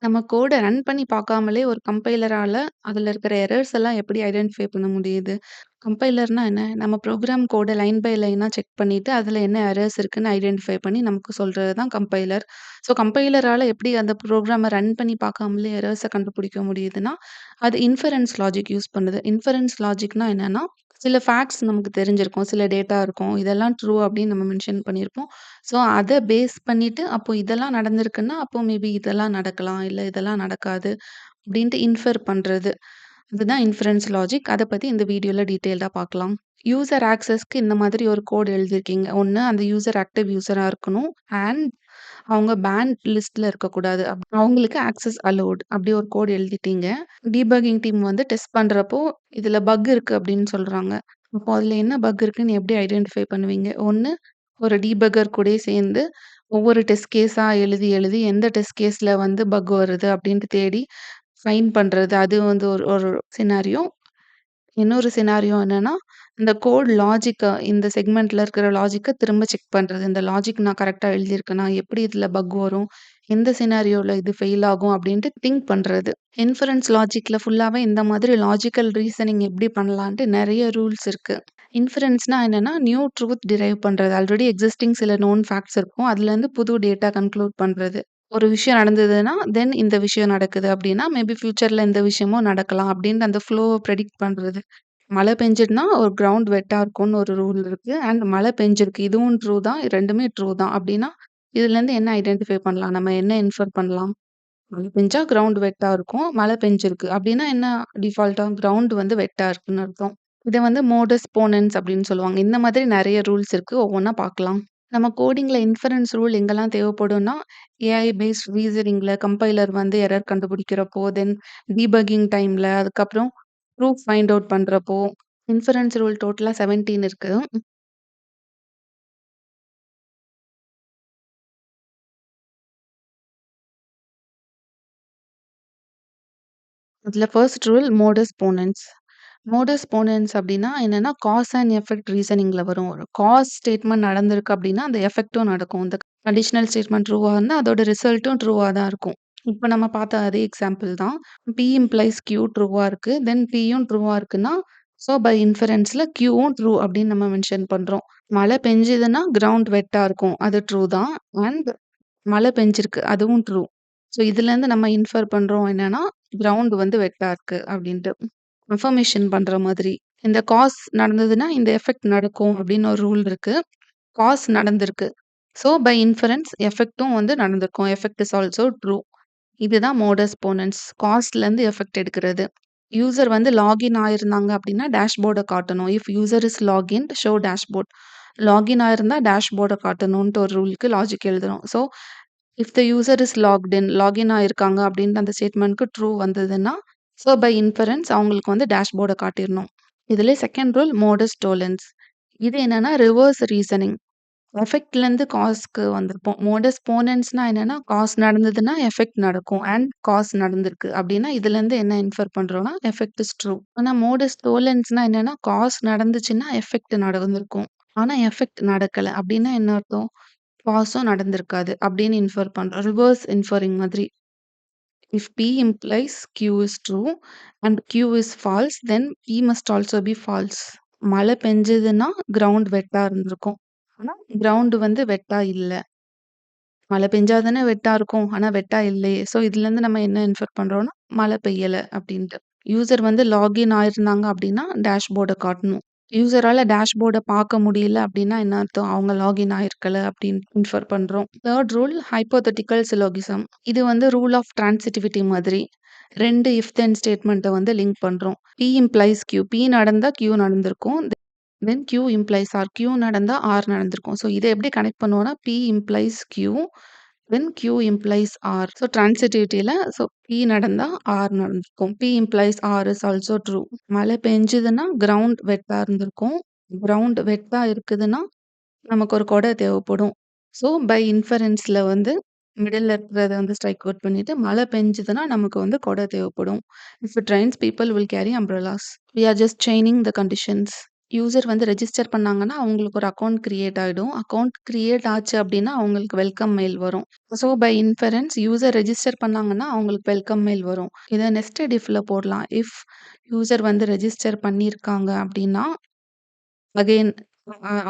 நம்ம கோட ரன் பண்ணி பார்க்காமலே ஒரு கம்பைலரால அதுல இருக்கிற எரர்ஸ் எல்லாம் எப்படி ஐடென்டிஃபை பண்ண முடியுது? கம்பைலர்னா என்ன? நம்ம ப்ரோகிராம் கோட லைன் பை லைனா செக் பண்ணிட்டு, அதுல என்ன எரர்ஸ் இருக்குன்னு ஐடென்டிஃபை பண்ணி நமக்கு சொல்றது தான் கம்பைலர். ஸோ கம்பைலரால எப்படி அந்த ப்ரோகிராம ரன் பண்ணி பார்க்காமலே எரர்ஸ கண்டுபிடிக்க முடியுதுன்னா, அது இன்ஃபரன்ஸ் லாஜிக் யூஸ் பண்ணுது. இன்ஃபரன்ஸ் லாஜிக்னா என்னன்னா, சில ஃபேக்ட்ஸ் நமக்கு தெரிஞ்சிருக்கும். சில டேட்டா இருக்கும். இதெல்லாம் ட்ரூ அப்படின்னு நம்ம மென்ஷன் பண்ணியிருப்போம். ஸோ, அத பேஸ் பண்ணிட்டு, அப்போ இதெல்லாம் நடந்திருக்குன்னா, அப்போ மேபி இதெல்லாம் நடக்கலாம். இல்ல இதெல்லாம் நடக்காது. அப்டின்ட்டு இன்ஃபர் பண்றது. அதுதான் இன்ஃபரன்ஸ் லாஜிக். அத பத்தி இந்த வீடியோல டீட்டெயில்டா பார்க்கலாம். யூசர் ஆக்சஸ்க்கு இந்த மாதிரி ஒரு கோட் எழுதியிருக்கீங்க. ஒண்ணு அந்த யூசர் ஆக்டிவ் யூசரா இருக்கணும். அண்ட் அவங்க பேண்ட் லிஸ்ட்ல இருக்கக்கூடாது. அவங்களுக்கு ஆக்சஸ் அலோவ்ட் அப்படி ஒரு கோட் எழுதிட்டீங்க. டீபக்கிங் டீம் வந்து டெஸ்ட் பண்றப்போ, இதுல பக் இருக்கு அப்படின்னு சொல்றாங்க. அப்போ அதுல என்ன பக் இருக்குன்னு எப்படி ஐடென்டிஃபை பண்ணுவீங்க? ஒண்ணு ஒரு டீபக்கர் கூடயே சேர்ந்து ஒவ்வொரு டெஸ்ட் கேஸா எழுதி, எழுதி எந்த டெஸ்ட் கேஸ்ல வந்து பக் வருது அப்படின்ட்டு தேடி ஃபைண்ட் பண்றது. அது வந்து ஒரு ஒரு சினாரியோ. இன்னொரு சினாரியோ என்னன்னா, இந்த கோட் லாஜிக்க இந்த செக்மென்ட்ல இருக்கிற லாஜிக்க திரும்ப செக் பண்றது. இந்த லாஜிக் நான் கரெக்ட்டா எழுதியிருக்கேனா? எப்படி இதுல பக் வரும்? எந்த சினாரியோல இது ஃபெயில் ஆகும்? அப்படின்ட்டு திங்க் பண்றது. இன்ஃபரன்ஸ் லாஜிக்ல ஃபுல்லாவே இந்த மாதிரி லாஜிக்கல் ரீசனிங் எப்படி பண்ணலான்ட்டு நெறைய ரூல்ஸ் இருக்கு. இன்ஃபரன்ஸ்னா என்னன்னா, நியூ ட்ரூத் டிரைவ் பண்றது. ஆல்ரெடி எக்ஸிஸ்டிங் சில நோன் ஃபேக்ட்ஸ் இருக்கும். அதுலேருந்து புது டேட்டா கன்க்ளூட் பண்றது. ஒரு விஷயம் நடந்ததுன்னா, தென் இந்த விஷயம் நடக்குது அப்டின்னா, மேபி ஃபியூச்சர்ல இந்த விஷயமும் நடக்கலாம் அப்டின்ட்டு அந்த ஃப்ளோவ பிரெடிக்ட் பண்றது. மழை பெஞ்சதுன்னா ஒரு கிரவுண்ட் வெட்டா இருக்கும்னு ஒரு ரூல் இருக்கு. அண்ட் மழை பெஞ்சிருக்கு. இதுவும் ட்ரூ தான். 2மே ட்ரூ தான் அப்டின்னா, இதுலேருந்து என்ன ஐடென்டிஃபை பண்ணலாம்? நம்ம என்ன இன்ஃபர் பண்ணலாம்? மழை பெஞ்சா கிரவுண்ட் வெட்டா இருக்கும். மழை பெஞ்சிருக்கு. அப்டின்னா என்ன டிஃபால்ட்டா கிரவுண்ட் வந்து வெட்டா இருக்குன்னு அர்த்தம். இத வந்து மோடஸ் போனன்ஸ் அப்டின்னு சொல்லுவாங்க. இந்த மாதிரி நெறைய ரூல்ஸ் இருக்கு. ஒவ்வொன்னா பார்க்கலாம். நம்ம கோடிங்ல இன்ஃபரன்ஸ் ரூல் எங்கெல்லாம் தேவைப்படும்னா, ஏஐ பேஸ்ட் ரீசனிங்ல கம்பைலர் வந்து எரர் கண்டுபிடிக்கிறப்போ, தென் டீபக்கிங் டைம்ல, அதுக்கப்புறம் ப்ரூஃப் ஃபைண்ட் அவுட் பண்றப்போ, இன்ஃபரன்ஸ் ரூல் டோட்டலா 17 இருக்கு. அதுல ஃபர்ஸ்ட் ரூல் மோடஸ் போனன்ஸ். மோடஸ் போனன்ஸ் அப்டின்னா என்னன்னா, காஸ் அண்ட் எஃபெக்ட் ரீசனிங்ல வரும். ஒரு காஸ் ஸ்டேட்மெண்ட் நடந்திருக்கு அப்டின்னா, அந்த எஃபெக்ட்டும் நடக்கும். இந்த கண்டிஷனல் ஸ்டேட்மெண்ட் ட்ரூவா இருந்தா, அதோட ரிசல்ட்டும் ட்ரூவா தான் இருக்கும். இப்ப நம்ம பார்த்த அதே எக்ஸாம்பிள் தான். P இம்ப்ளைஸ் Q ட்ரூவா இருக்கு. தென் Pயும் ட்ரூவா இருக்குன்னா, ஸோ பை இன்ஃபரன்ஸ்ல Qவும் ட்ரூ அப்டின்னு நம்ம மென்ஷன் பண்றோம். மழை பெஞ்சதுன்னா கிரவுண்ட் வெட்டா இருக்கும். அது ட்ரூ தான். அண்ட் மழை பெஞ்சிருக்கு. அதுவும் ட்ரூ. ஸோ இதுலேருந்து நம்ம இன்ஃபர் பண்றோம் என்னன்னா, கிரவுண்ட் வந்து வெட்டா இருக்கு அப்டின்ட்டு. கன்ஃபர்மேஷன் பண்ற மாதிரி. இந்த காஸ் நடந்ததுன்னா, இந்த எஃபெக்ட் நடக்கும் அப்படின்னு ஒரு ரூல் இருக்கு. காஸ் நடந்திருக்கு. ஸோ, பை இன்ஃபரன்ஸ் எஃபெக்ட்டும் வந்து நடந்திருக்கும். Effect is also true. இதுதான் மோடஸ் போனன்ஸ். காஸ்ட்லேருந்து எஃபெக்ட் எடுக்கிறது. யூசர் வந்து லாகின் ஆயிருந்தாங்க அப்படின்னா, டேஷ்போர்ட காட்டணும். If user is login show dashboard. Login ஆயிருந்தா டேஷ்போர்ட காட்டணுன்ட்டு ஒரு ரூலுக்கு லாஜிக் எழுதணும். So, if the user is logged in login ஆயிருக்காங்க அப்படின்ட்டு அந்த ஸ்டேட்மெண்ட்க்கு ட்ரூ வந்ததுன்னா, ஸோ பை இன்ஃபரன்ஸ் அவங்களுக்கு வந்து டேஷ்போர்ட காட்டிறணும். இதிலே செகண்ட் ரூல் மோடஸ் டோலன்ஸ். இது என்னன்னா ரிவர்ஸ் ரீசனிங். எஃபெக்ட்லேருந்து காஸ்க்கு வந்திருப்போம். மோடஸ் போனன்ஸ்னா என்னன்னா, காஸ் நடந்ததுன்னா எஃபெக்ட் நடக்கும். அண்ட் காஸ் நடந்திருக்கு. அப்படின்னா இதுலேருந்து என்ன இன்ஃபர் பண்றோம்னா, எஃபெக்ட் இஸ் ட்ரூ. ஆனா மோடஸ் டோலன்ஸ்னா என்னன்னா, காஸ் நடந்துச்சுன்னா எஃபெக்ட் நடந்திருக்கும். ஆனா எஃபெக்ட் நடக்கல. அப்படின்னா என்ன அர்த்தம்? காசும் நடந்திருக்காது. அப்படின்னு இன்ஃபர் பண்றோம். ரிவர்ஸ் இன்ஃபரிங் மாதிரி. If P implies Q is true and Q is false, then P must also be false. மழை பெஞ்சதுன்னா கிரவுண்ட் வெட்டா இருந்திருக்கும். ஆனா கிரவுண்ட் வந்து வெட்டா இல்ல. மழை பெஞ்சா தானே வெட்டா இருக்கும். ஆனா வெட்டா இல்லையே. ஸோ இதுலேருந்து நம்ம என்ன இன்ஃபர் பண்றோம்னா, மழை பெய்யல அப்டின்ட்டு. யூசர் வந்து லாகின் ஆயிருந்தாங்க அப்டின்னா, டேஷ்போர்ட காட்டணும். யூசரால டேஷ்போர்ட பார்க்க முடியல அப்டின்னா என்ன அர்த்தம்? அவங்க லாகின் ஆயிருக்கல அப்டின்னு இன்ஃபர் பண்றோம். 3 ரூல் ஹைப்போதெட்டிக்கல் சிலோகிசம். இது வந்து ரூல் ஆஃப் ட்ரான்சிட்டிவிட்டி மாதிரி. 2 இஃப் தென் ஸ்டேட்மெண்ட்ட வந்து லிங்க் பண்றோம். P implies Q. P நடந்தா Q நடந்திருக்கும். Then Q implies R. Q நடந்தா R நடந்திருக்கும். ஸோ இத எப்படி கனெக்ட் பண்ணுவோம்னா, P implies Q. Then Q implies R. So ட்ரான்சிட்டிவிட்டில P நடந்தா R நடந்திருக்கும். P implies R is also true. மழை பெஞ்சதுன்னா கிரவுண்ட் வெட்டா இருந்திருக்கும். கிரவுண்ட் வெட்டா இருக்குதுன்னா, நமக்கு ஒரு கொடை தேவைப்படும். ஸோ பை இன்ஃபரன்ஸ்ல வந்து மிடில்ல இருக்கிறத வந்து ஸ்ட்ரைக் அவுட் பண்ணிட்டு, மழை பெஞ்சதுன்னா நமக்கு வந்து கொடை தேவைப்படும். If it rains people will carry umbrellas. We are just chaining the conditions. User வந்து ரெஜிஸ்டர் பண்ணாங்கன்னா, அவங்களுக்கு ஒரு அக்கவுண்ட் கிரியேட் ஆயிடும். அக்கவுண்ட் கிரியேட் ஆச்சு அப்டின்னா, அவங்களுக்கு வெல்கம் மெயில் வரும். So, by inference user register பண்ணாங்கன்னா, அவங்களுக்கு வெல்கம் மெயில் வரும். இத நெஸ்டட் இஃப்ல போடலாம். இஃப் யூசர் வந்து ரெஜிஸ்டர் பண்ணியிருக்காங்க அப்டின்னா, அகைன்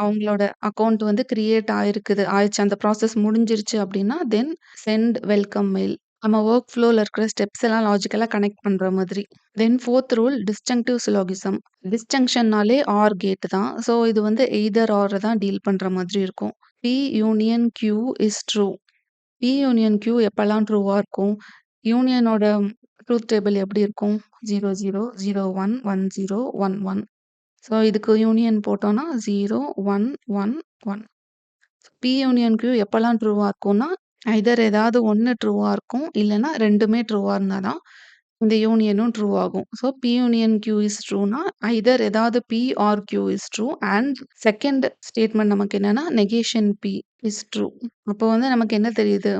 அவங்களோட அக்கவுண்ட் வந்து கிரியேட் ஆயிருச்சு. அந்த ப்ராசஸ் முடிஞ்சிருச்சு அப்டின்னா, தென் செண்ட் வெல்கம் மெயில். நம்ம வொர்க் ஃப்ளோல இருக்கிற ஸ்டெப்ஸ் எல்லாம் லாஜிக்கலா கனெக்ட் பண்ற மாதிரி. தென் 4த் ரூல் டிஸ்ஜங்க்டிவ் சிலோகிசம். டிஸ்ஜங்ஷன்னாலே ஆர் கேட் தான். ஸோ இது வந்து எய்தர் ஆர் தான் டீல் பண்ற மாதிரி இருக்கும். P union Q is true. P union Q எப்பலாம் ட்ரூவா இருக்கும்? யூனியனோட ட்ரூத் டேபிள் எப்படி இருக்கும்? 0, 0, 0, 1, 1, 0, 1, 1. ஸோ இதுக்கு யூனியன் போட்டோம்னா 0, 1, 1, 1. P யூனியன் Q எப்பலாம் ட்ரூவா இருக்கும்னா, ஐதர் ஏதாவது ஒண்ணு ட்ரூவா இருக்கும். இல்லன்னா 2மே ட்ரூவா இருந்தா தான் இந்த யூனியனும் ட்ரூ ஆகும். So P union Q is ட்ரூனா, ஐதர் ஏதாவது P or Q is true and second statement நமக்கு என்னன்னா, நெகேஷன் P இஸ் ட்ரூ. அப்போ வந்து நமக்கு என்ன தெரியுது?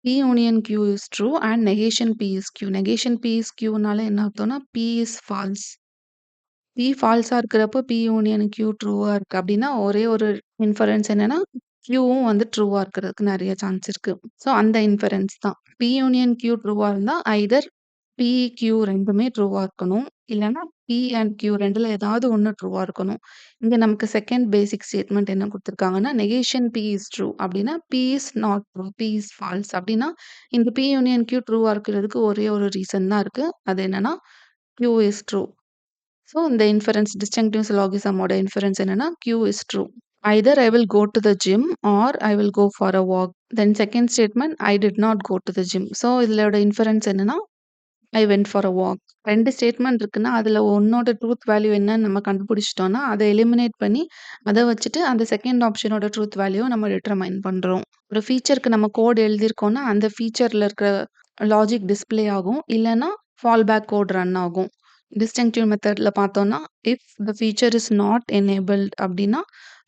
P union Q is true and negation P is Q. Negation P is Qனால என்ன அர்த்தம்னா, P இஸ் ஃபால்ஸ். P ஃபால்ஸா இருக்கிறப்போ P யூனியன் Q ட்ரூவா இருக்கு அப்டின்னா, ஒரே ஒரு இன்ஃபரன்ஸ் என்னன்னா, Qவும் வந்து ட்ரூவா இருக்கிறதுக்கு நெறைய சான்ஸ் இருக்கு. ஸோ அந்த இன்ஃபரன்ஸ் தான். P யூனியன் Q ட்ரூவா இருந்தா, ஐதர் P, Q 2மே ட்ரூவா இருக்கணும். இல்லன்னா P அண்ட் Q 2ல ஏதாவது ஒண்ணு ட்ரூவா இருக்கணும். இங்க நமக்கு செகண்ட் பேசிக் ஸ்டேட்மெண்ட் என்ன குடுத்துருக்காங்கன்னா, நெகேஷன் P இஸ் ட்ரூ அப்டின்னா, P is not true, P is falls அப்டின்னா, இந்த P யூனியன் Q ட்ரூவா இருக்கிறதுக்கு ஒரே ஒரு ரீசன் தான் இருக்கு. அது என்னன்னா, Q இஸ் ட்ரூ. ஸோ இந்த இன்ஃபரன்ஸ் டிஸ்ஜங்க்டிவ் சிலாகிசமோட இன்ஃபரன்ஸ் என்னன்னா, Q is true. Either I will go to the gym or I will go for a walk. Then second statement I did not go to the gym. So இதோட inference என்னன்னா, I went for a walk. 2 statement இருக்குன்னா, அதுல ஒண்ணோட truth value என்னன்னு நம்ம கண்டுபிடிச்சுட்டோம்னா, அத eliminate பண்ணி, அத வச்சுட்டு அந்த செகண்ட் ஆப்ஷனோட ட்ரூத் வேல்யூவ நம்ம டிட்டர்மைன் பண்றோம். ஒரு ஃபீச்சருக்கு நம்ம கோட் எழுதியிருக்கோம்னா, அந்த ஃபீச்சர்ல இருக்கிற லாஜிக் டிஸ்ப்ளே ஆகும். இல்லன்னா ஃபால் பேக் கோட் ரன் ஆகும். டிஸ்டிங்டிவ் மெத்தட்ல பார்த்தோம்னா, if the feature is not enabled அப்டின்னா,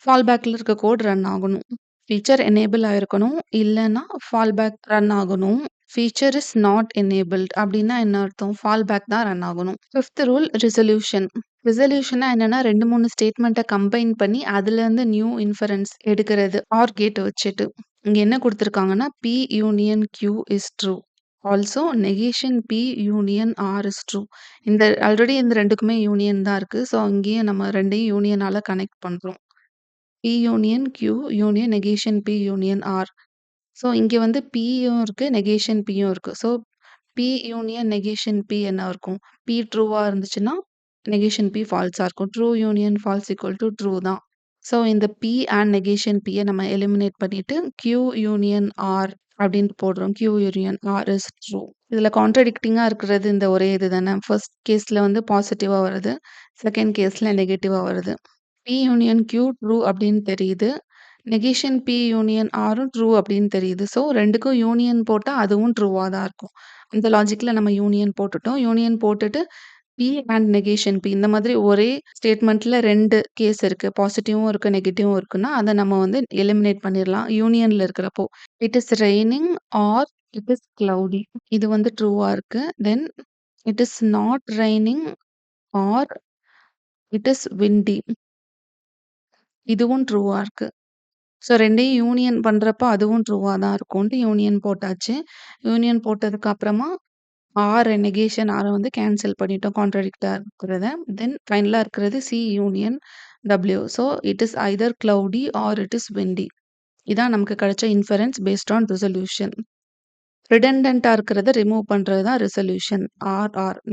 ஃபால் பேக்ல இருக்க கோட் ரன் ஆகணும். ஃபீச்சர் எனேபிள் ஆயிருக்கணும். இல்லன்னா ஃபால் பேக் ரன் ஆகணும். ஃபீச்சர் இஸ் நாட் எனேபிள்ட் அப்டின்னா என்ன அர்த்தம்? ஃபால் பேக் தான் ரன் ஆகணும். 5த் ரூல் ரிசல்யூஷன். ரிசல்யூஷன்னா என்னன்னா 2, 3 ஸ்டேட்மெண்ட்ட கம்பைன் பண்ணி அதுலருந்து நியூ இன்ஃபரன்ஸ் எடுக்கிறது. ஆர் கேட் வச்சுட்டு. இங்க என்ன குடுத்துருக்காங்கன்னா, P union Q is true. Also negation P union R is true. Already இந்த 2க்குமே யூனியன் தான் இருக்கு. ஸோ இங்கேயும் நம்ம 2யும் யூனியனால கனெக்ட் பண்றோம். P union Q union negation P union R. So இங்க வந்து Pயும் இருக்கு, நெகேஷன் Pயும் இருக்கு. So P union negation P என்ன இருக்கும்? P ட்ரூவா இருந்துச்சுன்னா, நெகேஷன் P ஃபால்ஸா இருக்கும். True union false equal to true தான். ஸோ இந்த P அண்ட் நெகேஷன் Pய நம்ம எலிமினேட் பண்ணிட்டு, Q யூனியன் R அப்டின்ட்டு போடுறோம். Q union R is true. இதுல கான்ட்ராடிக்டிங்கா இருக்கிறது இந்த ஒரே இது தானே. ஃபர்ஸ்ட் கேஸ்ல வந்து பாசிட்டிவா வருது. செகண்ட் கேஸ்ல நெகட்டிவா வருது. P யூனியன் Q ட்ரூ அப்டின்னு தெரியுது. நெகேஷன் P யூனியன் Rம் ட்ரூ அப்டின்னு தெரியுது. ஸோ 2க்கும் யூனியன் போட்டா அதுவும் ட்ரூவா தான் இருக்கும். அந்த லாஜிக்ல நம்ம யூனியன் போட்டுட்டோம். யூனியன் போட்டுட்டு P அண்ட் நெகேஷன் P இந்த மாதிரி ஒரே ஸ்டேட்மெண்ட்ல 2 கேஸ் இருக்கு. பாசிட்டிவும் இருக்கு, நெகட்டிவும் இருக்குன்னா, அத நம்ம வந்து எலிமினேட் பண்ணிரலாம். யூனியன்ல இருக்கிறப்போ. It is raining R it is cloudy. இது வந்து ட்ரூவா இருக்கு. Then it is not raining R it is windy. இதுவும் ட்ரூவா இருக்கு. ஸோ 2யும் யூனியன் பண்றப்ப அதுவும் ட்ரூவா தான் இருக்கும்ன்ட்டு யூனியன் போட்டாச்சு. யூனியன் போட்டதுக்கு அப்புறமா நெகேஷன் ஆர வந்து கேன்சல் பண்ணிட்டோம் கான்ட்ராடிக்ட்டா இருக்கிறத. தென் ஃபைனலா இருக்கிறது C union W. So it is Hyder cloudy R it is windy. இதான் நமக்கு கிடைச்ச இன்ஃபரன்ஸ் பேஸ்ட் ஆன் ரிசல்யூஷன். ரிடண்டன்ட்டா இருக்கிறத ரிமூவ் பண்றது தான் ரிசல்யூஷன்.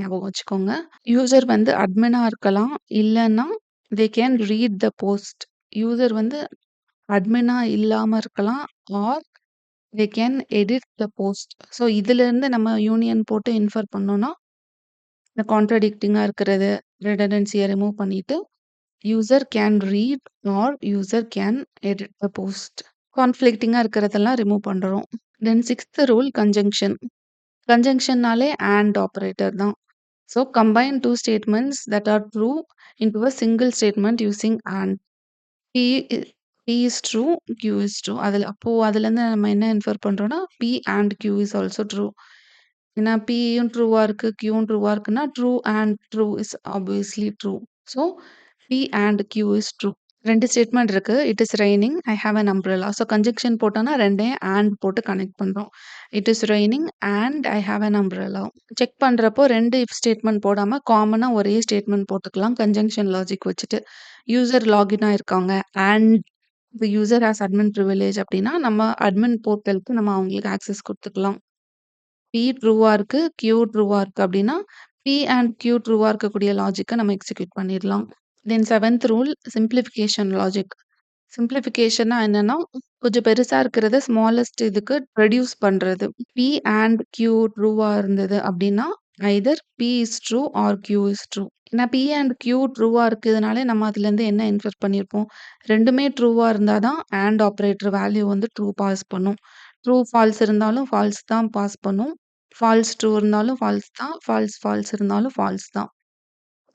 ஞாபகம் வச்சுக்கோங்க. யூசர் வந்து அட்மினா இருக்கலாம். இல்லன்னா they can read the post. User வந்து அட்மினா இல்லாம இருக்கலாம். Or they can edit the post. So இதிலிருந்து நம்ம யூனியன் போட்டு இன்ஃபர் பண்ணோம்னா, இந்த கான்ட்ராடிக்டிங்கா இருக்கிறது ரிடண்டன்சிய ரிமூவ் பண்ணிட்டு, user can read or user can edit the post. கான்ஃப்ளிக்டிங்கா இருக்கிறதெல்லாம் ரிமூவ் பண்றோம். தென் 6த் ரூல் கன்ஜங்ஷன். கன்ஜங்ஷன்னாலே அண்ட் ஆப்பரேட்டர் தான். So combine 2 statements that are true into a single statement using and. P இ P is true, Q is true. அதுலருந்து நம்ம என்ன இன்ஃபர் பண்றோம்னா, P and Q is also true. ஏன்னா Pயும் ட்ரூவா இருக்கு, Qயும் ட்ரூவா இருக்குன்னா, true and true is obviously true. So P and Q is true. 2 statement இருக்கு. It is raining. I have an umbrella. So conjunction போட்டோம்னா 2யும் அண்ட் போட்டு கனெக்ட் பண்றோம். It is raining and I have an umbrella. Check பண்றப்போ 2 if statement போடாம காமனா ஒரே statement போட்டுக்கலாம். கன்ஜங்ஷன் லாஜிக் வச்சுட்டு. யூசர் லாகின் ஆயிருக்காங்க. And the user has admin privilege அப்டின்னா, நம்ம அட்மின் போர்ட்டலுக்கு நம்ம அவங்களுக்கு ஆக்சஸ் குடுத்துக்கலாம். P ட்ரூவா இருக்கு. Q ட்ரூவா இருக்கு அப்டின்னா, P அண்ட் Q ட்ரூவா இருக்கக்கூடிய லாஜிக்க நம்ம எக்ஸிக்யூட் பண்ணிடலாம். தென் 7த் ரூல் சிம்ப்ளிஃபிகேஷன் லாஜிக். சிம்ப்ளிஃபிகேஷன்னா என்னன்னா, கொஞ்சம் பெருசா இருக்கிறத ஸ்மாலஸ்ட் இதுக்கு ரெட்யூஸ் பண்றது. P அண்ட் Q ட்ரூவா இருந்தது அப்டின்னா, either P is true or Q is true. ஏன்னா P அண்ட் Q ட்ரூவா இருக்கிறதுனால நம்ம அதுலேருந்து என்ன இன்ஃபர் பண்ணியிருப்போம்? 2மே ட்ரூவா இருந்தா தான் அண்ட் ஆப்பரேட்டர் வேல்யூ வந்து ட்ரூ பாஸ் பண்ணும். ட்ரூ, ஃபால்ஸ் இருந்தாலும் ஃபால்ஸ் தான் பாஸ் பண்ணும். ஃபால்ஸ் ட்ரூ இருந்தாலும் ஃபால்ஸ் தான். ஃபால்ஸ் ஃபால்ஸ் இருந்தாலும் ஃபால்ஸ் தான்.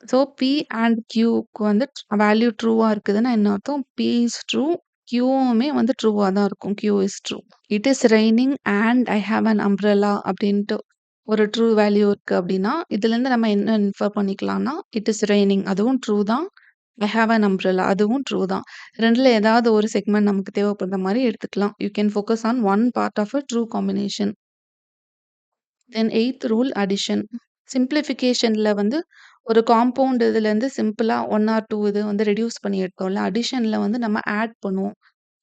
ஸோ P அண்ட் Qக்கு வந்து வேல்யூ ட்ரூவா இருக்குதுன்னா என்ன அர்த்தம்? P is true. Qவுமே வந்து ட்ரூவா தான் இருக்கும். Q is true. It is raining and I have an umbrella அப்டின்ட்டு ஒரு ட்ரூ வேல்யூ இருக்கு அப்டின்னா, இதுலேருந்து நம்ம என்ன இன்ஃபர் பண்ணிக்கலாம்னா, இட் இஸ் ரெய்னிங் அதுவும் ட்ரூ தான். ஐ ஹேவ் அன் அம்ப்ரெல்லா அதுவும் ட்ரூ தான். 2ல ஏதாவது ஒரு செக்மெண்ட் நமக்கு தேவைப்படுற மாரி எடுத்துக்கலாம். You can focus on one part of a true combination. Then 8த் ரூல் அடிஷன். சிம்ப்ளிஃபிகேஷன்ல வந்து ஒரு காம்பவுண்ட் இதுலேருந்து சிம்பிளா 1 ஆர் 2 இது வந்து ரெட்யூஸ் பண்ணி எடுத்தோம்ல. அடிஷன்ல வந்து நம்ம ஆட் பண்ணுவோம்.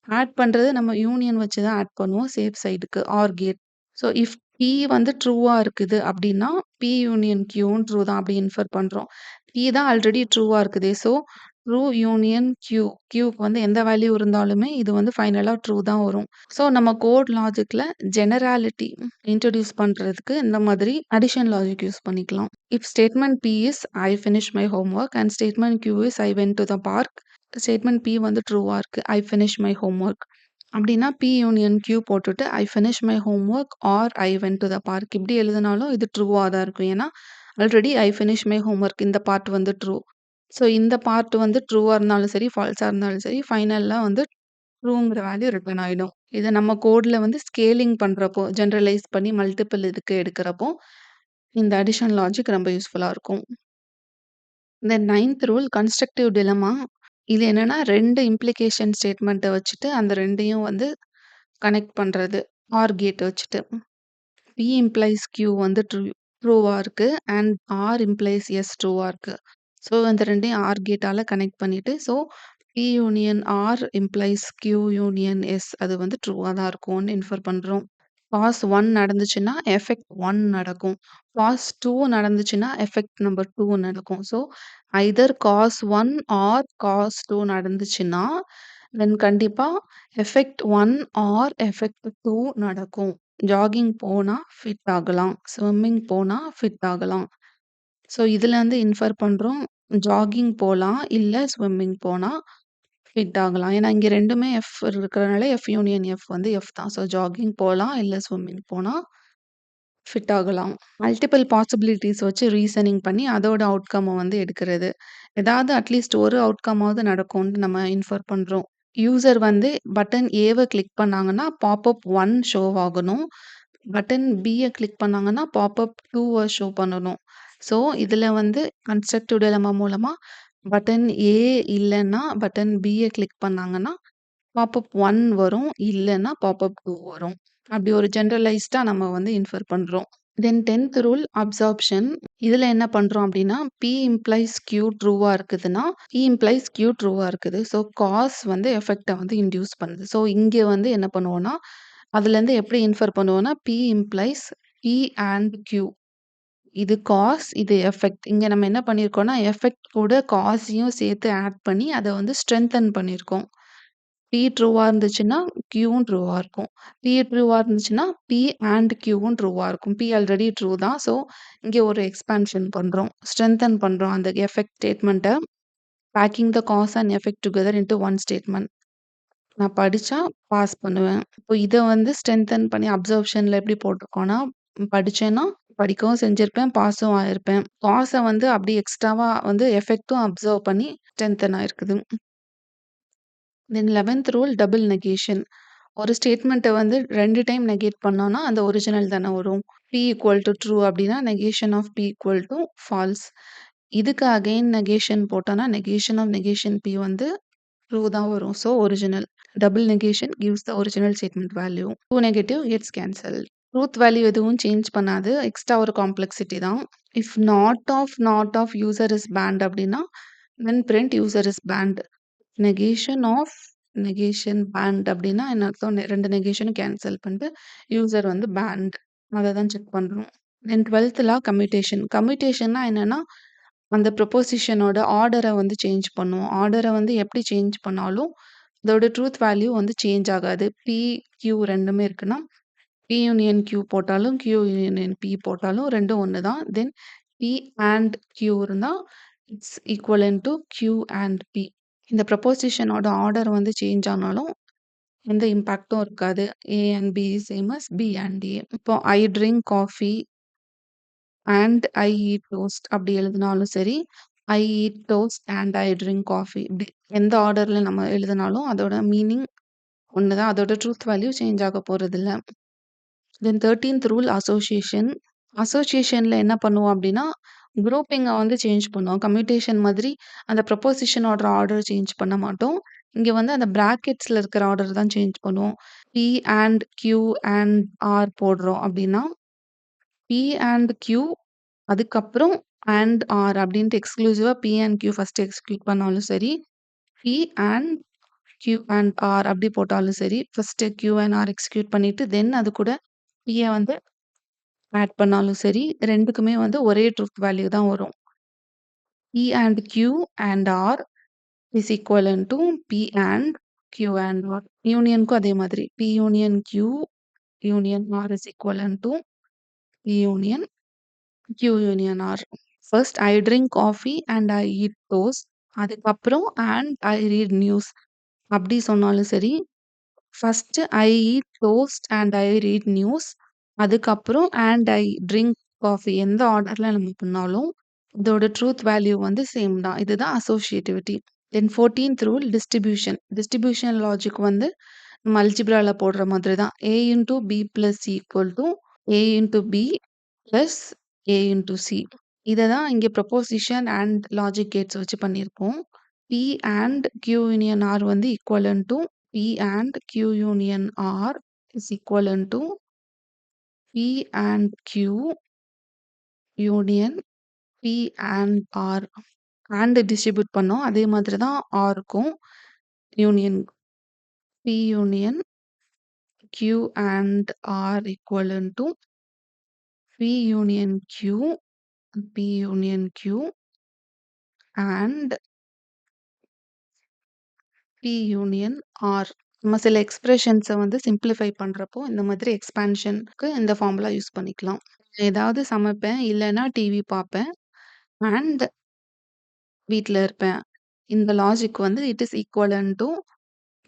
ஆட் பண்றது நம்ம யூனியன் வச்சு தான் ஆட் பண்ணுவோம் சேஃப் சைடுக்கு or gate. So if P வந்து ட்ரூவா இருக்குது அப்டின்னா, P யூனியன் Qவும் ட்ரூ தான் அப்டி இன்ஃபர் பண்றோம். P தான் ஆல்ரெடி ட்ரூவா இருக்குதே. So true union Q. Qக்கு வந்து எந்த வேல்யூ இருந்தாலுமே இது வந்து ஃபைனலா ட்ரூ தான் வரும். ஸோ நம்ம கோட் லாஜிக்ல ஜெனராலிட்டி இன்ட்ரோடியூஸ் பண்றதுக்கு இந்த மாதிரி அடிஷன் லாஜிக் யூஸ் பண்ணிக்கலாம். If statement P is I finish my homework and statement Q is I went to the park. Statement P வந்து ட்ரூவா இருக்கு. I finish my homework. அப்டின்னா P யூனியன் Q போட்டுட்டு I finish my homework or I went to the park இப்டி எழுதுனாலும் இது ட்ரூவா தான் இருக்கும். ஏன்னா already I finish my homework இந்த பார்ட் வந்து ட்ரூ. ஸோ இந்த பார்ட் வந்து ட்ரூவா இருந்தாலும் சரி, ஃபால்ஸா இருந்தாலும் சரி, ஃபைனல்ல வந்து ட்ரூங்கிற வேல்யூ ரிட்டர்ன் ஆயிடும். இத நம்ம கோட்ல வந்து ஸ்கேலிங் பண்றப்போ, ஜெனரலைஸ் பண்ணி மல்டிபிள் இதுக்கு எடுக்கிறப்போ, இந்த அடிஷன் லாஜிக் ரொம்ப யூஸ்ஃபுல்லா இருக்கும். தென் 9த் ரூல் கன்ஸ்ட்ரக்டிவ் டிலெம்மா. இது என்னன்னா 2 இம்ப்ளிகேஷன் ஸ்டேட்மெண்ட்ட வச்சுட்டு அந்த 2யும் வந்து கனெக்ட் பண்றது. ஆர் கேட் வச்சுட்டு. P இம்ப்ளைஸ் Q வந்து ட்ரூவா இருக்கு. அண்ட் R இம்ப்ளைஸ் S ட்ரூவா இருக்கு. ஸோ இந்த 2யும் ஆர் கேட்டால கனெக்ட் பண்ணிட்டு, so P union R implies Q union S அது வந்து ட்ரூவா தான் இருக்கும்னு இன்ஃபர் பண்றோம். பாஸ் 1 நடந்துச்சுன்னா, எஃபெக்ட் 1 நடக்கும். பாஸ் 2 நடந்துச்சுன்னா, எஃபெக்ட் நம்பர் 2 நடக்கும். So either cause 1 or cause 2 நடந்துச்சுன்னா, தென் கண்டிப்பா எஃபெக்ட் 1 ஆர் எஃபெக்ட் 2 நடக்கும். ஜாகிங் போனா ஃபிட் ஆகலாம். ஸ்விம்மிங் போனா ஃபிட் ஆகலாம். ஸோ இதுலேருந்து இன்ஃபர் பண்றோம். ஜாகிங் போலாம், இல்ல ஸ்விம்மிங் போனா ஃபிட் ஆகலாம். ஏன்னா இங்க 2மே எஃப் இருக்கிறனால எஃப் யூனியன் எஃப் வந்து எஃப் தான். ஸோ ஜாகிங் போலாம், இல்ல ஸ்விம்மிங் போனா ஃபிட் ஆகலாம். மல்டிபிள் பாசிபிலிட்டீஸ் வச்சு ரீசனிங் பண்ணி அதோட அவுட்கம்ம வந்து எடுக்கிறது. ஏதாவது அட்லீஸ்ட் ஒரு அவுட்கம்மாவது நடக்கும்னு நம்ம இன்ஃபர் பண்றோம். யூசர் வந்து பட்டன் ஏவ கிளிக் பண்ணாங்கன்னா, பாப்அப் 1 ஷோ ஆகணும். பட்டன் பிய கிளிக் பண்ணாங்கன்னா, பாப்அப் 2வ ஷோ பண்ணணும். ஸோ இதுல வந்து கன்ஸ்ட்ரக்டிவ் டிலெம்மா மூலமா பட்டன் ஏ இல்லன்னா, பட்டன் பிய கிளிக் பண்ணாங்கன்னா, பாப்அப் 1 வரும். இல்லன்னா பாப்அப் 2 வரும். அப்படி ஒரு ஜெனரலைஸ்டா நம்ம வந்து இன்ஃபர் பண்றோம். தென் 10த் ரூல் அப்சார்ப்ஷன். இதுல என்ன பண்றோம் அப்படின்னா, P இம்ப்ளைஸ் Q ட்ரூவா இருக்குதுன்னா, P இம்ப்ளைஸ் Q ட்ரூவா இருக்குது. ஸோ காஸ் வந்து எஃபெக்ட்ட வந்து இன்டியூஸ் பண்ணுது. ஸோ இங்க வந்து என்ன பண்ணுவோம்னா, அதுலேருந்து எப்படி இன்ஃபர் பண்ணுவோம்னா, P implies P and Q. இது காஸ், இது எஃபெக்ட். இங்க நம்ம என்ன பண்ணியிருக்கோம்னா, எஃபெக்ட் கூட காஸையும் சேர்த்து ஆட் பண்ணி அத வந்து ஸ்ட்ரெங்தன் பண்ணியிருக்கோம். P ட்ரூவா இருந்துச்சுன்னா, Qவும் ட்ரூவா இருக்கும். P ட்ரூவா இருந்துச்சுன்னா, P அண்ட் Qவும் ட்ரூவா இருக்கும். P ஆல்ரெடி ட்ரூ தான். ஸோ இங்க ஒரு எக்ஸ்பான்ஷன் பண்றோம். ஸ்ட்ரெங்தன் பண்றோம் அந்த எஃபெக்ட் ஸ்டேட்மெண்ட்ட. Packing the cause and effect together into one statement. நான் படிச்சா பாஸ் பண்ணுவேன். இப்போ இத வந்து ஸ்ட்ரெங்தன் பண்ணி அப்சர்ப்ஷன்ல எப்படி போட்டிருக்கோம்னா, படிச்சேன்னா படிக்கவும் செஞ்சிருப்பேன், பாஸும் ஆயிருப்பேன். காஸ வந்து அப்படி எக்ஸ்ட்ராவா வந்து எஃபெக்ட்டும் அப்சர்வ் பண்ணி ஸ்ட்ரெங்தன் ஆயிருக்குது. தென் 11த் ரூல் டபுள் நெகேஷன். ஒரு ஸ்டேட்மெண்ட்ட வந்து 2 டைம் நெகேட் பண்ணோம்னா, அந்த ஒரிஜினல் தானே வரும். P ஈக்குவல் டூ ட்ரூ அப்படின்னா, negation of P equal to false. இதுக்கு அகைன் நெகேஷன் போட்டோம்னா, நெகேஷன் ஆஃப் நெகேஷன் P வந்து ட்ரூ தான் வரும். So original. Double negation gives the original statement value. 2 negative gets cancelled. Truth value எதுவும் change பண்ணாது. Extra ஒரு complexity தான். If not of user is banned அப்டின்னா, then print user is banned. Negation of negation banned அப்டின்னா என்ன அர்த்தம்? 2 நெகேஷனும் cancel பண்ணிட்டு யூசர் வந்து பேண்ட். அத தான் செக் பண்றோம். தென் 12th லா கம்யூட்டேஷன். கம்யூட்டேஷன்னா என்னன்னா, அந்த ப்ரொபோசிஷனோட ஆர்டர வந்து சேஞ்ச் பண்ணும். ஆர்டர வந்து எப்படி சேஞ்ச் பண்ணாலும், அதோட ட்ரூத் வேல்யூ வந்து சேஞ்ச் ஆகாது. P, Q 2மே இருக்குன்னா, P யூனியன் Q போட்டாலும், Q யூனியன் P போட்டாலும் 2ம் ஒண்ணு தான். தென் P அண்ட் Q இருந்தா, it's equivalent to Q and P. இந்த ப்ரொபோசிஷனோட ஆர்டர் வந்து சேஞ்ச் ஆனாலும், எந்த இம்பாக்ட்டும் இருக்காது. A and B is same as B and A. இப்போ I drink coffee and I eat toast அப்படி எழுதினாலும் சரி, I eat toast and I drink coffee இப்படி எந்த ஆர்டர்ல நம்ம எழுதினாலும் அதோட மீனிங் ஒண்ணு தான். அதோட ட்ரூத் வேல்யூ சேஞ்ச் ஆக போறதில்ல. தென் 13th ரூல் அசோசியேஷன். அசோசியேஷன்ல என்ன பண்ணுவோம் அப்படின்னா, குரூப்பிங்க வந்து சேஞ்ச் பண்ணுவோம். கம்யூட்டேஷன் மாதிரி அந்த ப்ரொபோசிஷனோட ஆர்டர் சேஞ்ச் பண்ண மாட்டோம். இங்க வந்து அந்த பிராக்கெட்ஸ்ல இருக்கிற ஆர்டர் தான் சேஞ்ச் பண்ணுவோம். P and Q and R போடுறோம் அப்படின்னா, P அண்ட் Q அதுக்கப்புறம் அண்ட் ஆர் அப்படின்ட்டு எக்ஸ்க்ளூசிவா P and Q first execute பண்ணாலும் சரி, P and Q and R அப்படி போட்டாலும் சரி, first Q and R execute பண்ணிட்டு தென் அது கூட P ய வந்து ஆட் பண்ணாலும் சரி, 2க்குமே வந்து ஒரே ட்ரூத் வேல்யூ தான் வரும். P and Q and or is equivalent to P and Q and or. யூனியனுக்கும் அதே மாதிரி P union Q union or is equivalent to P union Q union or. First I drink coffee and I eat toast. அதுக்கப்புறம் and I read news அப்படி சொன்னாலும் சரி, first I eat toast and I read news. அதுக்கப்புறம் and I drink coffee எந்த ஆர்டர்ல நம்ம பண்ணாலும், இதோட ட்ரூத் வேல்யூ வந்து சேம் தான். இதுதான் அசோசியேட்டிவிட்டி. தென் 14th rule distribution. Distribution logic வந்து நம்ம அல்ஜிப்ரால போடுற மாதிரி தான். A into B plus C equal to A into B plus A into C. இத தான் இங்க ப்ரொபோசிஷன் அண்ட் லாஜிக் கேட்ஸ் வச்சு பண்ணியிருக்கோம். P and Q union R வந்து equivalent to P and Q union R is equivalent to P and Q union P and R. And distribute பண்ணோம். அதே மாதிரி தான் Rக்கும் union P union Q and R equivalent to P union Q, P union Q and P union R. நம்ம சில எக்ஸ்பிரஷன்ஸ வந்து simplify பண்றப்போ, இந்த மாதிரி எக்ஸ்பான்ஷன்க்கு இந்த ஃபார்முலா யூஸ் பண்ணிக்கலாம். ஏதாவது சமைப்பேன், இல்லன்னா டிவி பார்ப்பேன் அண்ட் வீட்ல இருப்பேன். இந்த லாஜிக் வந்து இட் இஸ் ஈக்குவலன்ட் டூ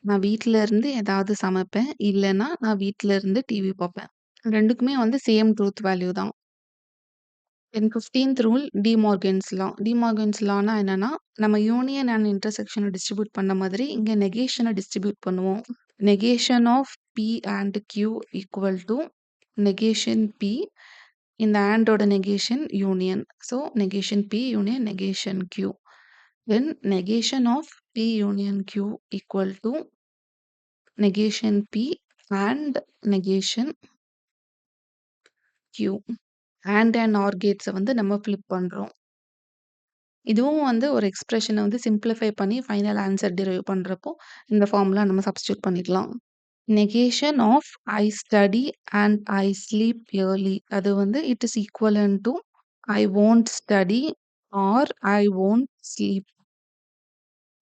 நான் வீட்ல இருந்து ஏதாவது சமைப்பேன், இல்லன்னா நான் வீட்ல இருந்து டிவி பார்ப்பேன். 2க்குமே வந்து சேம் ட்ரூத் வேல்யூ தான். Then 15th rule de Morgan's law. De Morgan's லான்னா என்னன்னா, நம்ம யூனியன் அண்ட் இன்டர்செக்ஷன டிஸ்ட்ரிபியூட் பண்ண மாதிரி இங்க நெகேஷன டிஸ்ட்ரிபியூட் பண்ணுவோம். Negation of P and Q equal to negation P. இந்த அண்டோட negation union. So negation P union negation Q. Then negation of P union Q equal to negation P and negation Q. And or கேட்ஸ வந்து நம்ம flip பண்றோம். இதுவும் வந்து ஒரு எக்ஸ்பிரஷன வந்து சிம்ப்ளிஃபை பண்ணி ஃபைனல் ஆன்சர் டிரைவ் பண்றப்போ, இந்த ஃபார்முலா நம்ம சப்ஸ்டிட்யூட் பண்ணிக்கலாம். Negation of I study and I sleep early. அது வந்து it is equivalent to I won't study or I won't sleep.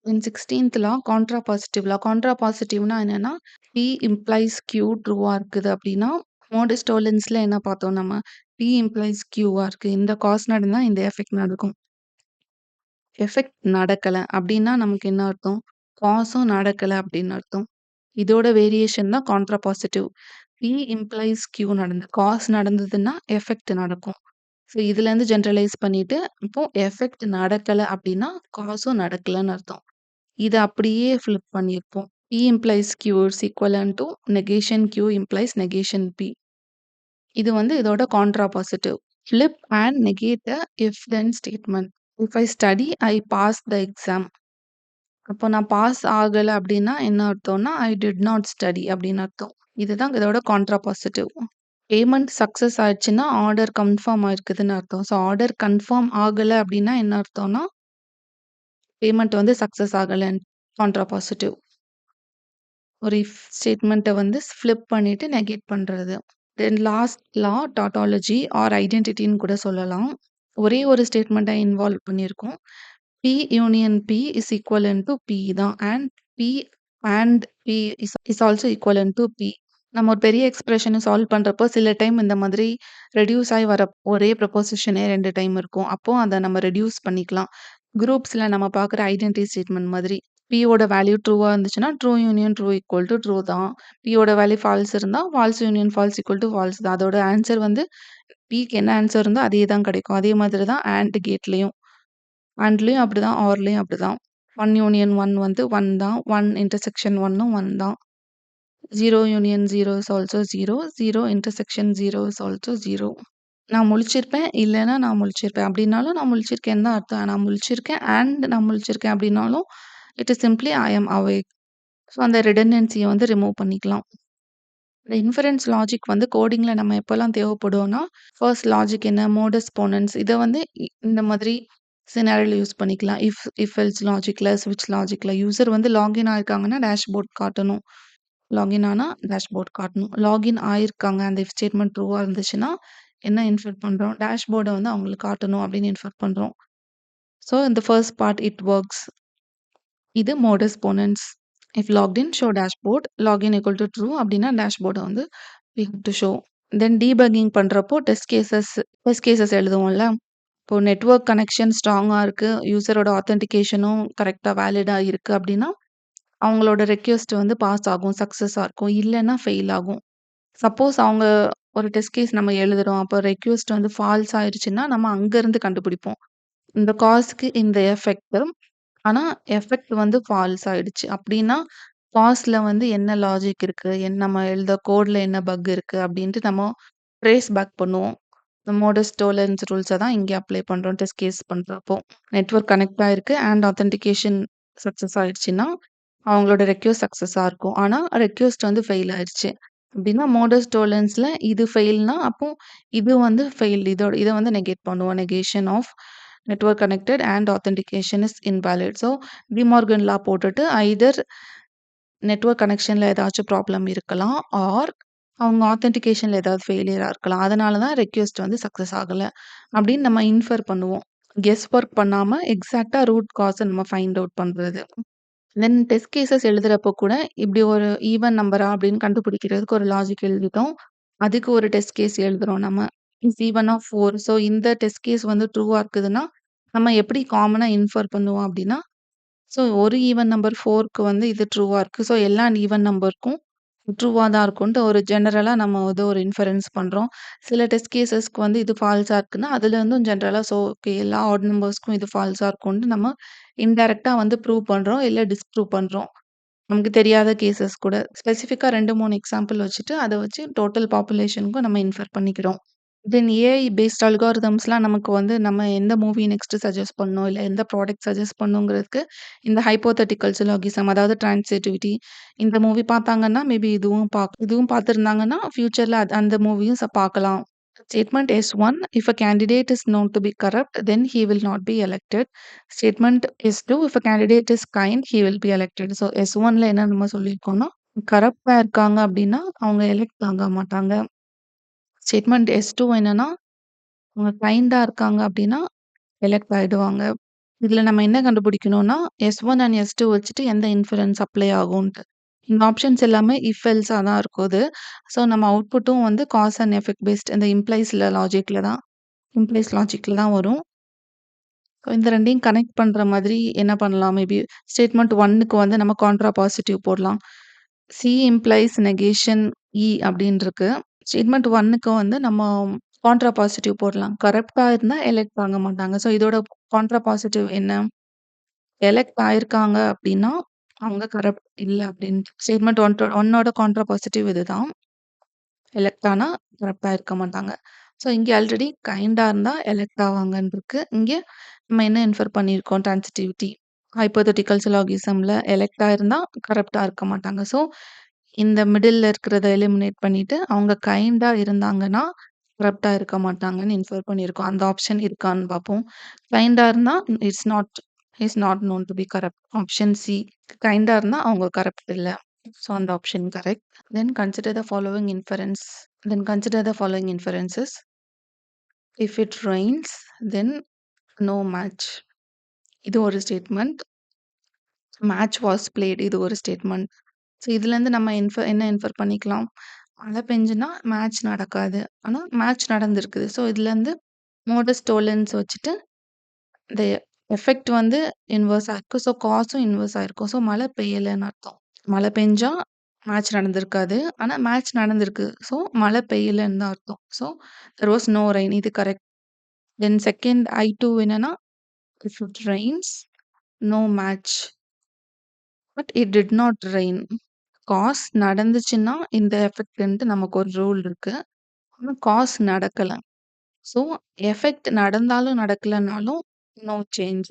Then 16th law contrapositive law. கான்ட்ரா பாசிட்டிவ்னா என்னன்னா, P இம்ப்ளைஸ் Q ட்ரூவா இருக்குது அப்படின்னா, மோடிஸ் டோலன்ஸ்ல என்ன பார்த்தோம் நம்ம? P இம்ப்ளைஸ் Qவா இருக்கு. இந்த காஸ் நடந்தா இந்த எஃபெக்ட் நடக்கும். எஃபெக்ட் நடக்கல அப்படின்னா நமக்கு என்ன அர்த்தம்? காஸும் நடக்கல அப்படின்னு அர்த்தம். இதோட வேரியேஷன் தான் contrapositive. P implies Q cause நடந்ததுன்னா எஃபெக்ட் நடக்கும். ஸோ இதுலேருந்து ஜெனரலைஸ் பண்ணிட்டு, இப்போ எஃபெக்ட் நடக்கல அப்படின்னா காஸும் நடக்கலன்னு அர்த்தம். இத அப்படியே ஃபிளிப் பண்ணியிருப்போம். P implies Q is equivalent to negation Q implies negation P. இது வந்து இதோட contrapositive. Flip and negate a if then statement. If I study I pass the exam. அப்போ நான் பாஸ் ஆகல அப்டின்னா என்ன அர்த்தம்னா, ஐ டிட் நாட் ஸ்டடி அப்டின்னு அர்த்தம். இதுதான் இதோட கான்ட்ரா பாசிட்டிவ். பேமெண்ட் சக்சஸ் ஆயிடுச்சுன்னா, ஆர்டர் கன்ஃபார்ம் ஆயிருக்குதுன்னு அர்த்தம். ஸோ ஆர்டர் கன்ஃபார்ம் ஆகல அப்டின்னா என்ன அர்த்தம்னா, பேமெண்ட் வந்து சக்சஸ் ஆகலன்னு கான்ட்ரா பாசிட்டிவ். ஒரு இஃப் ஸ்டேட்மெண்ட்ட வந்து ஃபிளிப் பண்ணிட்டு நெகேட் பண்றது. Then last law tautology or ஐடென்டிட்டின்னு கூட சொல்லலாம். ஒரே ஒரு ஸ்டேட்மெண்ட்ட இன்வால்வ் பண்ணியிருக்கும். P union P is equivalent to P தான். P and P is also equivalent to P. நம்ம ஒரு பெரிய எக்ஸ்பிரஷன சால்வ் பண்றப்போ, சில டைம் இந்த மாதிரி ரெட்யூஸ் ஆயி வர ஒரே ப்ரொபோசிஷனே 2 டைம் இருக்கும். அப்போ அத நம்ம ரெட்யூஸ் பண்ணிக்கலாம். குரூப்ஸ்ல நம்ம பார்க்குற ஐடென்டிட்டி ஸ்டேட்மெண்ட் மாதிரி. P யோட வேல்யூ ட்ரூவா இருந்துச்சுன்னா, true union true equal to true தான். P யோட வேல்யூ ஃபால்ஸ் இருந்தா, false union false equal to false தான். அதோட ஆன்சர் வந்து Pக்கு என்ன ஆன்சர் இருந்தோ அதே தான் கிடைக்கும். அதே மாதிரி தான் AND கேட்லயும். ANDலயும் அப்படிதான், ORலயும் அப்படிதான். 1 யூனியன் 1 வந்து 1 தான். 1 இன்டர்செக்ஷன் 1ம் 1 தான். 0 union 0 is also 0. 0 intersection 0 is also 0. நான் முழிச்சிருப்பேன், இல்லன்னா நான் முழிச்சிருப்பேன். அப்படின்னாலும் நான் முழிச்சிருக்கேன்னு தான் அர்த்தம். நான் முழிச்சிருக்கேன் அண்ட் நான் முழிச்சிருக்கேன் அப்படின்னாலும், it is simply I am awake. So அந்த ரிடண்டன்சிய வந்து ரிமூவ் பண்ணிக்கலாம். இந்த இன்ஃபரன்ஸ் லாஜிக் வந்து கோடிங்ல நம்ம எப்பலாம் தேவைப்படும்னா, ஃபர்ஸ்ட் லாஜிக் என்ன? மோடஸ் போனன்ஸ். இத வந்து இந்த மாதிரி சினாரியோல யூஸ் பண்ணிக்கலாம். இஃப் எல்ஸ் லாஜிக்ல, ஸ்விட்ச் லாஜிக்ல யூசர் வந்து லாகின் ஆயிருக்காங்கன்னா டேஷ்போர்ட் காட்டணும். லாகின் ஆனா டேஷ்போர்ட் காட்டணும். லாகின் ஆயிருக்காங்க அந்த இஃப் ஸ்டேட்மெண்ட் ட்ரூவா இருந்துச்சுன்னா, என்ன இன்ஃபர் பண்றோம்? டேஷ்போர்ட வந்து அவங்களுக்கு காட்டணும் அப்படின்னு இன்ஃபர் பண்றோம். ஸோ இந்த ஃபர்ஸ்ட் பார்ட் இட் வொர்க்ஸ். இது modus ponens. If logged in show dashboard, login equal to true அப்படின்னா டேஷ்போர்ட வந்து we have to show. Then debugging பண்றப்போ டெஸ்ட் கேஸஸ் எழுதுவோம்ல. இப்போ நெட்வொர்க் கனெக்ஷன் ஸ்ட்ராங்கா இருக்கு. யூசரோட ஆத்தென்டிகேஷனும் கரெக்ட்டா வேலிடா இருக்கு அப்படின்னா, அவங்களோட ரெக்வெஸ்ட் வந்து பாஸ் ஆகும். சக்சஸா இருக்கும். இல்லன்னா ஃபெயில் ஆகும். சப்போஸ் அவங்க ஒரு டெஸ்ட் கேஸ் நம்ம எழுதுறோம். அப்போ ரெக்வெஸ்ட் வந்து ஃபால்ஸ் ஆயிருச்சுன்னா, நம்ம அங்கருந்து கண்டுபிடிப்போம். இந்த காஸ்க்கு இந்த எஃபெக்ட். ஆனா எஃபெக்ட் வந்து ஃபால்ஸ் ஆயிடுச்சு. அப்டின்னா, காஸ்ல வந்து என்ன லாஜிக் இருக்கு? நம்ம எழுத கோட்ல என்ன பக் இருக்கு? அப்டின்ட்டு நம்ம ட்ரேஸ் பேக் பண்ணுவோம். இந்த மோடஸ் டோலரன்ஸ் ரூல்ஸ தான் இங்க அப்ளை பண்றோம் டெஸ்ட் கேஸ் பண்றப்போ. நெட்வொர்க் கனெக்ட் ஆயிருக்கு அண்ட் ஆத்தென்டிகேஷன் சக்சஸ் ஆயிடுச்சுன்னா, அவங்களோட ரெக்வெஸ்ட் சக்சஸா இருக்கும். ஆனா ரெக்வெஸ்ட் வந்து ஃபெயில் ஆயிருச்சு. அப்டின்னா மோடஸ் டோலரன்ஸ்ல இது ஃபெயில்னா, அப்போ இது வந்து ஃபெயில்டு. இத வந்து நெகேட் பண்ணுவோம். Negation of network connected and authentication is invalid. So de Morgan law போட்டுட்டு ஐதர் நெட்வொர்க் கனெக்ஷன்ல ஏதாச்சும் ப்ராப்ளம் இருக்கலாம். ஆர் அவங்க ஆத்தென்டிகேஷன்ல ஏதாவது ஃபெயிலியரா இருக்கலாம். அதனால தான் ரெக்வெஸ்ட் வந்து சக்சஸ் ஆகல. அப்படின்னு நம்ம இன்ஃபர் பண்ணுவோம். கெஸ் ஒர்க் பண்ணாம எக்ஸாக்ட்டா ரூட் காஸ நம்ம ஃபைண்ட் அவுட் பண்றது. தென் டெஸ்ட் கேஸஸ் எழுதுறப்போ கூட இப்படி ஒரு ஈவன் நம்பரா அப்படின்னு கண்டுபிடிக்கிறதுக்கு ஒரு லாஜிக் எழுதிட்டோம். அதுக்கு ஒரு டெஸ்ட் கேஸ் எழுதுறோம் நம்ம. Is even of 4. ஸோ இந்த டெஸ்ட் கேஸ் வந்து ட்ரூவா இருக்குதுன்னா, நம்ம எப்படி காமனா இன்ஃபர் பண்ணுவோம் அப்படின்னா, ஸோ ஒரு ஈவன் நம்பர் 4க்கு வந்து இது ட்ரூவா இருக்கு. ஸோ எல்லா ஈவன் நம்பருக்கும் ட்ரூவா தான் இருக்கும்ன்ட்டு ஒரு ஜெனரலா நம்ம வந்து ஒரு இன்ஃபரன்ஸ் பண்றோம். சில டெஸ்ட் கேஸஸ்க்கு வந்து இது ஃபால்ஸா இருக்குன்னா, அதுலேருந்தும் ஜெனரலா ஸோ ஓகே எல்லா ஆட் நம்பர்ஸ்க்கும் இது ஃபால்ஸா இருக்கும்ன்ட்டு நம்ம இன்டைரக்ட்டா வந்து ப்ரூவ் பண்றோம். இல்ல டிஸ்ப்ரூவ் பண்றோம். நமக்கு தெரியாத கேஸஸ் கூட ஸ்பெசிஃபிக்கா 2, 3 எக்ஸாம்பிள் வச்சுட்டு, அத வச்சு டோட்டல் பாப்புலேஷனுக்கும் நம்ம இன்ஃபர் பண்ணிக்கிறோம். தென் ஏஐ பேஸ்ட் அல்காரிதம்ஸ்லாம் நமக்கு வந்து நம்ம எந்த மூவி நெக்ஸ்ட் சஜெஸ்ட் பண்ணணும், இல்ல எந்த ப்ராடக்ட் சஜெஸ்ட் பண்ணணுங்கிறதுக்கு இந்த ஹைப்போதெட்டிக்கல் சிலோகிசம் அதாவது ட்ரான்சிட்டிவிட்டி இந்த மூவி பார்த்தாங்கன்னா, மேபி இதுவும் பார்த்திருந்தாங்கன்னா, ஃபியூச்சர்ல அந்த மூவியும் பார்க்கலாம். Statement S1, if a candidate is known to be corrupt, then he will not be elected. Statement S2, if a candidate is kind, he will be elected. So S1ல என்ன நம்ம சொல்லியிருக்கோம்னா, கரப்ட்டா இருக்காங்க அப்படின்னா, அவங்க எலெக்ட் ஆக மாட்டாங்க. ஸ்டேட்மெண்ட் S2 என்னன்னா, அவங்க கைண்டா இருக்காங்க அப்படின்னா, எலெக்ட் ஆயிடுவாங்க. இதுல நம்ம என்ன கண்டுபிடிக்கணும்னா, S1 அண்ட் S2 வச்சுட்டு எந்த இன்ஃபரன்ஸ் அப்ளை ஆகும்ன்ட்டு. இந்த ஆப்ஷன்ஸ் எல்லாமே இஃப் எல்ஸா தான் இருக்குது. ஸோ நம்ம அவுட்புட்டும் வந்து காஸ் அண்ட் எஃபெக்ட் பேஸ்ட் இந்த இம்ப்ளைஸ் லாஜிக்ல தான் வரும். ஸோ இந்த 2யும் கனெக்ட் பண்ற மாதிரி என்ன பண்ணலாம்? மேபி ஸ்டேட்மெண்ட் 1க்கு வந்து நம்ம கான்ட்ரா பாசிட்டிவ் போடலாம். சி இம்ப்ளைஸ் நெகேஷன் இ அப்படின்னு இருக்கு. ஸ்டேட்மெண்ட் 1க்கு வந்து நம்ம கான்ட்ரா பாசிட்டிவ் போடலாம். கரப்ட்டா இருந்தா எலெக்ட் ஆக மாட்டாங்க. ஸோ இதோட கான்ட்ரா பாசிட்டிவ் என்ன? எலெக்ட் ஆயிருக்காங்க அப்படின்னா, அவங்க கரப்ட் இல்ல அப்படின்ட்டு. ஸ்டேட்மெண்ட் 1ஓட கான்ட்ரா பாசிட்டிவ் இதுதான். எலெக்ட் ஆனா கரப்ட்டா இருக்க மாட்டாங்க. ஸோ இங்க ஆல்ரெடி கைண்டா இருந்தா எலெக்ட் ஆவாங்கன்னு இருக்கு. இங்க நம்ம என்ன இன்ஃபர் பண்ணியிருக்கோம் ட்ரான்சிட்டிவிட்டி. ஹைப்போதெட்டிக்கல் சிலாகிசம்ல எலெக்ட்டா இருந்தா கரப்ட்டா இருக்க மாட்டாங்க. ஸோ, இந்த மிடில்ல இருக்கிறத எலிமினேட் பண்ணிட்டு, அவங்க கைண்டா இருந்தாங்கன்னா, கரப்ட்டா இருக்க மாட்டாங்கன்னு இன்ஃபர் பண்ணியிருக்கோம். அந்த ஆப்ஷன் இருக்கான்னு பார்ப்போம். கைண்டா இருந்தா is not known to be corrupt. Option C. கைண்டா இருந்தா அவங்க கரப்ட் இல்ல. ஸோ, அந்த option correct. Then consider the following inference. Then consider the following inferences. If it rains then no match. இது ஒரு ஸ்டேட்மெண்ட். மேட்ச் வாஸ் பிளேட் இது ஒரு statement. So இதுலேருந்து நம்ம என்ன இன்ஃபர் பண்ணிக்கலாம்? மழை பெஞ்சுனா மேட்ச் நடக்காது. ஆனா மேட்ச் நடந்திருக்குது. ஸோ இதுலேருந்து மோடஸ் டோலன்ஸ் வச்சுட்டு இந்த எஃபெக்ட் வந்து இன்வெர்ஸா இருக்கு. ஸோ காஸும் இன்வெர்ஸா இருக்கும். ஸோ மழை பெய்யலன்னு அர்த்தம். மழை பெஞ்சா மேட்ச் நடந்திருக்காது. ஆனா மேட்ச் நடந்திருக்கு. ஸோ மழை பெய்யலன்னு தான் அர்த்தம். So there was no rain இது கரெக்ட். தென் செகண்ட் I2 என்னன்னா if it rains no match. But it did not rain. Cause நடந்துச்சுன்னா இந்த எஃபெக்ட்ன்ட்டு நமக்கு ஒரு ரூல் இருக்கு. ஆனா காஸ் நடக்கல. ஸோ எஃபெக்ட் நடந்தாலும் நடக்கலனாலும் நோ சேஞ்ச்.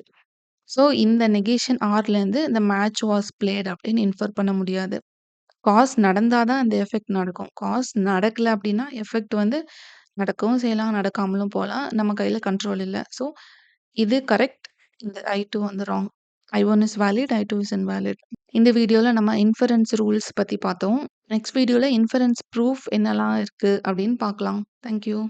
ஸோ இந்த நெகேஷன் ஆர்லேருந்து இந்த மேட்ச் வாஸ் பிளேட் அப்படின்னு இன்ஃபர் பண்ண முடியாது. காஸ் நடந்தா தான் இந்த எஃபெக்ட் நடக்கும். காஸ் நடக்கல அப்படின்னா எஃபெக்ட் வந்து நடக்கவும் செய்யலாம், நடக்காமலும் போலாம். நம்ம கையில கண்ட்ரோல் இல்ல. ஸோ இது கரெக்ட். இந்த I2 வந்து wrong. I1 is valid, I2 is invalid. இந்த வீடியோல நம்ம இன்ஃபரன்ஸ் ரூல்ஸ் பத்தி பார்த்தோம். நெக்ஸ்ட் வீடியோல இன்ஃபரன்ஸ் ப்ரூஃப் என்னலாம் இருக்கு அப்படின்னு பார்க்கலாம். Thank you.